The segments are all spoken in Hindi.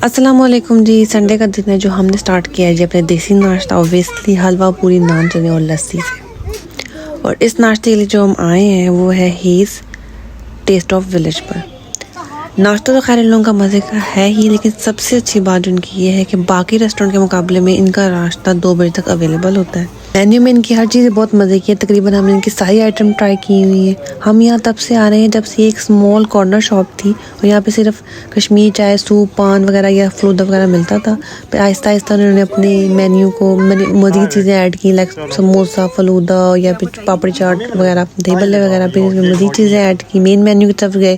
अस्सलामुअलैकुम जी। संडे का दिन है जो हमने स्टार्ट किया है जी अपने देसी नाश्ता ऑब्वियसली हलवा पूरी नान चने और लस्सी से। और इस नाश्ते के लिए जो हम आए हैं वो है हीज़ टेस्ट ऑफ विलेज पर। नाश्ता तो खैर इन लोगों का मज़े का है ही, लेकिन सबसे अच्छी बात उनकी ये है कि बाकी रेस्टोरेंट के मुकाबले में इनका नाश्ता 2 बजे तक अवेलेबल होता है। मेन्यू में इनकी हर चीज़ बहुत मज़े की है। तकरीबन हमने इनकी सारी आइटम ट्राई की हुई है। हम यहाँ तब से आ रहे हैं जब से एक स्मॉल कॉर्नर शॉप थी और यहाँ पे सिर्फ कश्मीरी चाय, सूप, पान वगैरह या फलूदा वगैरह मिलता था। फिर आहिस्ता आहिस्ता उन्होंने अपने मेन्यू को मज़ीद चीज़ें ऐड की, लाइक समोसा, फलूदा या फिर पापड़ी चाट वगैरह, दही बल्ले वगैरह। फिर मज़ीद चीज़ें ऐड की, मेन मेन्यू की तरफ गए,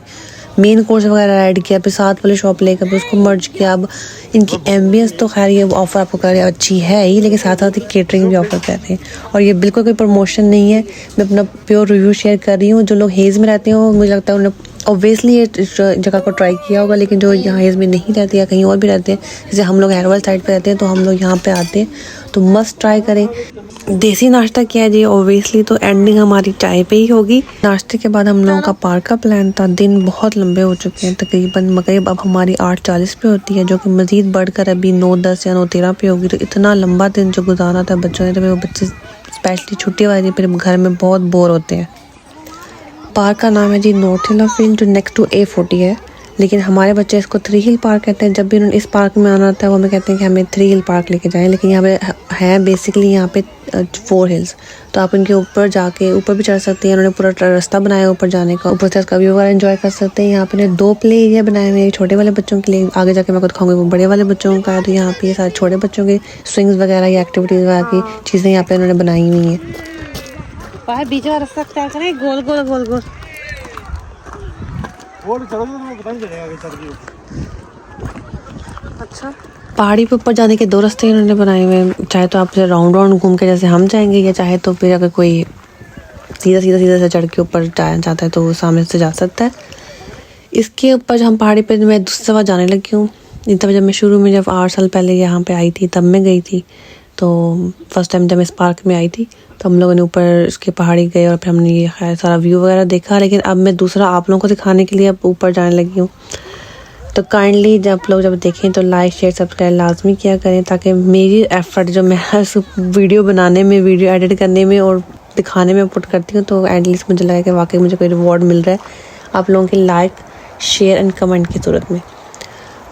मेन कोर्स वगैरह ऐड किया, फिर साथ वाले शॉप लेकर फिर उसको मर्ज किया। अब इनकी एम्बियंस तो खैर ये ऑफ़र आपको कर अच्छी है ही, लेकिन साथ साथ केटरिंग भी ऑफ़र कर रहे हैं। और ये बिल्कुल कोई प्रमोशन नहीं है, मैं अपना प्योर रिव्यू शेयर कर रही हूँ। जो लोग हेज़ में रहते हो मुझे लगता है उन्होंने ऑब्वियसली ये जगह को ट्राई किया होगा, लेकिन जो यहाँ हेज़ में नहीं रहते या कहीं और भी रहते हैं, जैसे हम लोग हैरवाल साइड पे रहते हैं तो हम लोग यहाँ पे आते हैं, तो मस्ट ट्राई करें। देसी नाश्ता किया जी ऑब्वियसली, तो एंडिंग हमारी चाय पे ही होगी। नाश्ते के बाद हम लोगों का पार्क का प्लान था। दिन बहुत लंबे हो चुके हैं, तकरीबन मगरिब अब हमारी 8:40 पे होती है, जो कि मज़ीद बढ़कर अभी 9:10 या 9:13 पे होगी। तो इतना लंबा दिन जो गुजारा था बच्चों ने, तो वो बच्चे स्पेशली छुट्टी वाले फिर घर में बहुत बोर होते हैं। पार्क का नाम है जी नॉर्थ हिल फील्ड, जो नेक्स्ट टू A40 है, लेकिन हमारे बच्चे इसको 3 हिल पार्क कहते हैं। जब भी उन्होंने इस पार्क में आना होता है वो हमें कहते हैं कि हमें 3 हिल पार्क लेके जाएं, लेकिन यहाँ पे है बेसिकली यहाँ पे 4 हिल्स। तो आप इनके ऊपर जाके ऊपर भी चढ़ सकते हैं। उन्होंने पूरा रास्ता बनाया ऊपर जाने का, ऊपर से इसका व्यू वगैरह एंजॉय कर सकते हैं। यहाँ पे 2 प्ले एरिया बनाए हुए हैं, छोटे वाले बच्चों के लिए, आगे जाके मैं खुद खाऊंगी वो बड़े वाले बच्चों का है। तो यहाँ पे सारे छोटे बच्चों के स्विंग्स वगैरह या एक्टिविटीज़ वगैरह की चीज़ें यहाँ पे उन्होंने बनाई हुई हैं। बाहर बीच वाला रास्ता क्या करें, गोल गोल गोल गोल अच्छा। पहाड़ी पे ऊपर जाने के 2 रास्ते इन्होंने बनाए हुए हैं। चाहे तो आप राउंड राउंड घूम के जैसे हम जाएंगे, या चाहे तो फिर अगर कोई सीधा सीधा सीधा से चढ़ के ऊपर जाना चाहता है तो वो सामने से जा सकता है। इसके ऊपर हम पहाड़ी पे मैं दूसरी दफ़ा जाने लगी हूँ। तब जब मैं शुरू में जब 8 साल पहले यहाँ पे आई थी तब मैं गई थी। तो फर्स्ट टाइम जब मैं इस पार्क में आई थी तो हम लोगों ने ऊपर इसके पहाड़ी गए और फिर हमने ये खैर सारा व्यू वगैरह देखा। लेकिन अब मैं दूसरा आप लोगों को दिखाने के लिए अब ऊपर जाने लगी हूँ। तो काइंडली जब लोग देखें तो लाइक शेयर सब्सक्राइब लाजमी किया करें, ताकि मेरी एफर्ट जो मैं वीडियो बनाने में, वीडियो एडिट करने में और दिखाने में पुट करती हूँ, तो एटलीस्ट मुझे लगा कि वाकई मुझे कोई रिवॉर्ड मिल रहा है आप लोगों की लाइक शेयर एंड कमेंट की सूरत में।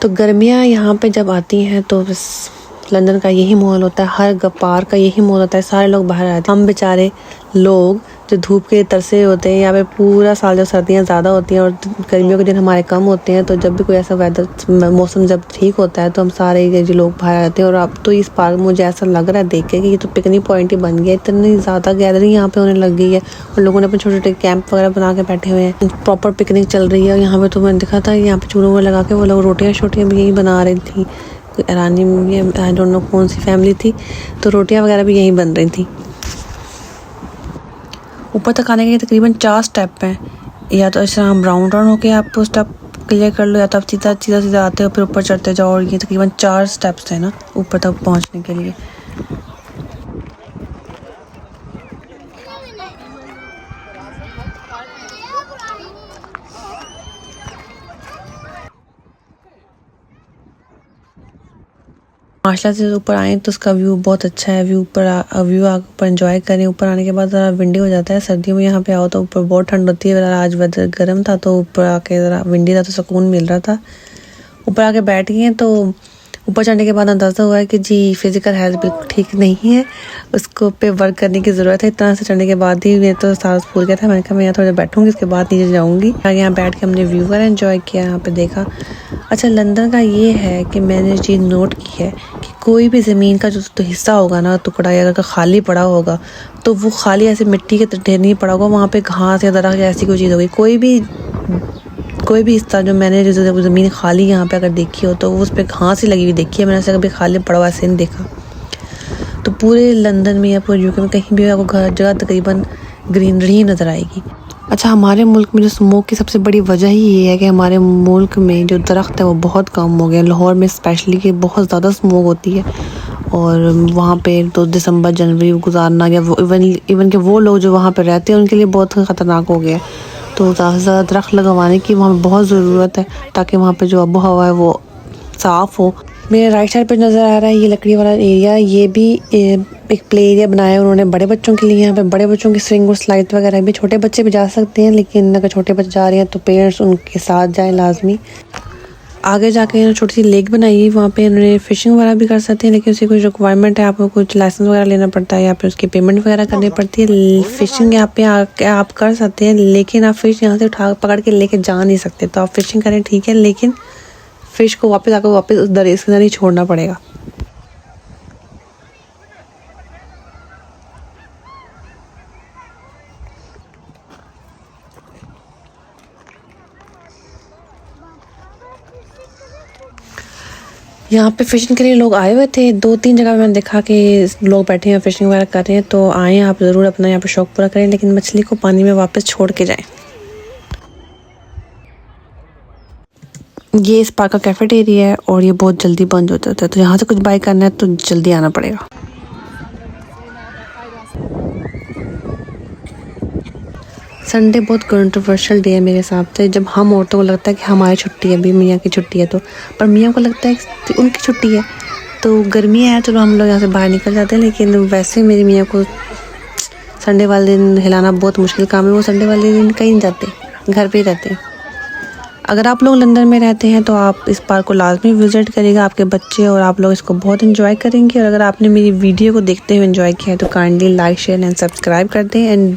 तो गर्मियाँ यहाँ पे जब आती हैं तो बस लंदन का यही माहौल होता है, हर पार्क का यही माहौल होता है, सारे लोग बाहर आते हैं। हम बेचारे लोग जो धूप के तरसे होते हैं, यहाँ पे पूरा साल जब सर्दियाँ ज़्यादा होती हैं और गर्मियों के दिन हमारे कम होते हैं, तो जब भी कोई ऐसा वेदर मौसम जब ठीक होता है तो हम सारे जो लोग बाहर आते हैं। और अब तो इस पार्क में मुझे ऐसा लग रहा है देख के कि ये तो पिकनिक पॉइंट ही बन गया। इतनी ज़्यादा गैदरिंग यहाँ पे होने लग गई है और लोगों ने अपने छोटे छोटे कैंप वगैरह बना के बैठे हुए हैं, प्रॉपर पिकनिक चल रही है। और यहाँ पर तो मैंने देखा था यहाँ पे चूल्हों में लगा के वो लोग रोटियाँ शोटियाँ भी यहीं बना रही थी। ईरानी में आई डोंट नो कौन सी फैमिली थी, तो रोटियां वगैरह भी यहीं बन रही थी। ऊपर तक आने के लिए तकरीबन 4 स्टेप हैं, या तो इस तरह हम राउंड राउंड होके आप स्टेप क्लियर कर लो, या तो आप सीधा सीधा सीधा आते हो फिर ऊपर चढ़ते जाओ। और ये तकरीबन 4 स्टेप्स हैं ना ऊपर तक पहुंचने के लिए। माशाल्लाह से ऊपर आए तो उसका व्यू बहुत अच्छा है। व्यू ऊपर एंजॉय करें। ऊपर आने के बाद ज़रा विंडी हो जाता है। सर्दियों में यहाँ पे आओ तो ऊपर बहुत ठंड होती है। आज वेदर गर्म था तो ऊपर आके ज़रा विंडी था तो सुकून मिल रहा था। ऊपर आके बैठ गए तो ऊपर चढ़ने के बाद अंदाज़ा हुआ है कि जी फिज़िकल हेल्थ बिल्कुल ठीक नहीं है, उसको पे वर्क करने की ज़रूरत है। इतना से चढ़ने के बाद ही मैं तो सांस फूल गया था। मैंने कहा मैं यहाँ थोड़ा देर बैठूँगी, उसके बाद नीचे जाऊँगी। आगे यहाँ बैठ के हमने व्यू वगैरह एंजॉय किया, यहाँ पे देखा। अच्छा, लंदन का ये है कि मैंने चीज़ नोट की है कि कोई भी ज़मीन का जो तो हिस्सा होगा ना, टुकड़ा या अगर खाली पड़ा होगा तो वो खाली ऐसे मिट्टी के ढेर नहीं पड़ा होगा, वहाँ पे घास या दरख्त या ऐसी कोई चीज़ होगी। कोई भी हिस्सा जो मैंने जो ज़मीन खाली यहाँ पे अगर देखी हो तो वो उस पर घास ही लगी हुई देखी है मैंने, ऐसे कभी खाली पड़ा हुआ ऐसे नहीं देखा। तो पूरे लंदन में या पूरे यूके में कहीं भी आपको घर जगह तकरीबन ग्रीनरी ही नज़र आएगी। अच्छा, हमारे मुल्क में जो स्मोक की सबसे बड़ी वजह ही ये है कि हमारे मुल्क में जो दरख्त है वो बहुत कम हो गया। लाहौर में स्पेशली कि बहुत ज़्यादा स्मोक होती है और वहाँ पे तो दिसंबर जनवरी गुजारना या इवन के वो लोग जो वहाँ पे रहते हैं उनके लिए बहुत ख़तरनाक हो गया। तो ज़्यादा से ज़्यादा दरख्त लगवाने की वहाँ पे बहुत ज़रूरत है, ताकि वहाँ पे जो आबो हवा है वो साफ़ हो। मेरे राइट साइड पे नज़र आ रहा है ये लकड़ी वाला एरिया, ये भी एक प्ले एरिया बनाया है उन्होंने बड़े बच्चों के लिए। यहाँ पे बड़े बच्चों की स्विंग और स्लाइड वगैरह भी, छोटे बच्चे भी जा सकते हैं, लेकिन अगर छोटे बच्चे जा रहे हैं तो पेरेंट्स उनके साथ जाएं लाजमी। आगे जाके इन्होंने छोटी सी लेक बनाई है, वहाँ पे इन्होंने फ़िशिंग वगैरह भी कर सकते हैं, लेकिन उसकी कुछ रिक्वायरमेंट है, आपको कुछ लाइसेंस वगैरह लेना पड़ता है या फिर उसकी पेमेंट वगैरह करनी पड़ती है। फ़िशिंग यहाँ पे आके आप कर सकते हैं, लेकिन आप फ़िश यहाँ से उठा पकड़ के लेके जा नहीं सकते। तो आप फ़िशिंग करें ठीक है, लेकिन फ़िश को वापस आकर वापस उस दरिया के अंदर ही छोड़ना पड़ेगा। यहाँ पे फ़िशिंग के लिए लोग आए हुए थे, 2-3 जगह मैंने देखा कि लोग बैठे हैं फ़िशिंग वगैरह कर रहे हैं। तो आएँ आप ज़रूर अपना यहाँ पे शौक़ पूरा करें, लेकिन मछली को पानी में वापस छोड़ के जाएं। ये इस पार्क का कैफेटेरिया है और ये बहुत जल्दी बंद हो जाता है, तो यहाँ से कुछ बाय करना है तो जल्दी आना पड़ेगा। संडे बहुत कंट्रोवर्शियल डे है मेरे हिसाब से। जब हम औरतों को लगता है कि हमारी छुट्टी है, अभी मियाँ की छुट्टी है, तो पर मियाँ को लगता है कि उनकी छुट्टी है। तो गर्मी है, चलो हम लोग यहाँ से बाहर निकल जाते हैं, लेकिन वैसे मेरी मियाँ को संडे वाले दिन हिलाना बहुत मुश्किल काम है। वो संडे वाले दिन कहीं नहीं जाते, घर पे ही रहते हैं। अगर आप लोग लंदन में रहते हैं तो आप इस पार्क को लाजमी विज़िट करिएगा, आपके बच्चे और आप लोग इसको बहुत एंजॉय करेंगे। और अगर आपने मेरी वीडियो को देखते हुए एंजॉय किया है तो kindly like, share and subscribe कर दें। एंड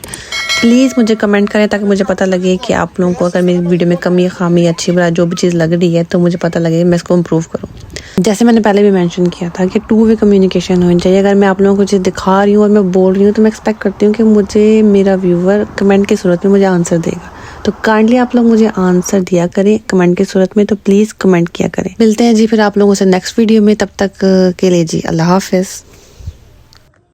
प्लीज़ मुझे कमेंट करें ताकि मुझे पता लगे कि आप लोगों को अगर मेरी वीडियो में कमी, खामी, अच्छी बुरा जो भी चीज़ लग रही है तो मुझे पता लगे, मैं इसको इम्प्रूव करूँ। जैसे मैंने पहले भी मेंशन किया था कि 2 वे कम्युनिकेशन होनी चाहिए। अगर मैं आप लोगों को चीज़ दिखा रही हूँ और मैं बोल रही हूँ तो मैं एक्सपेक्ट करती हूँ कि मुझे मेरा व्यूवर कमेंट की सूरत में मुझे आंसर देगा। तो काइंडली आप लोग मुझे आंसर दिया करें कमेंट की सूरत में, तो प्लीज़ कमेंट किया करें। मिलते हैं जी फिर आप लोगों से नेक्स्ट वीडियो में, तब तक के लिए जी अल्लाह हाफ़िज़।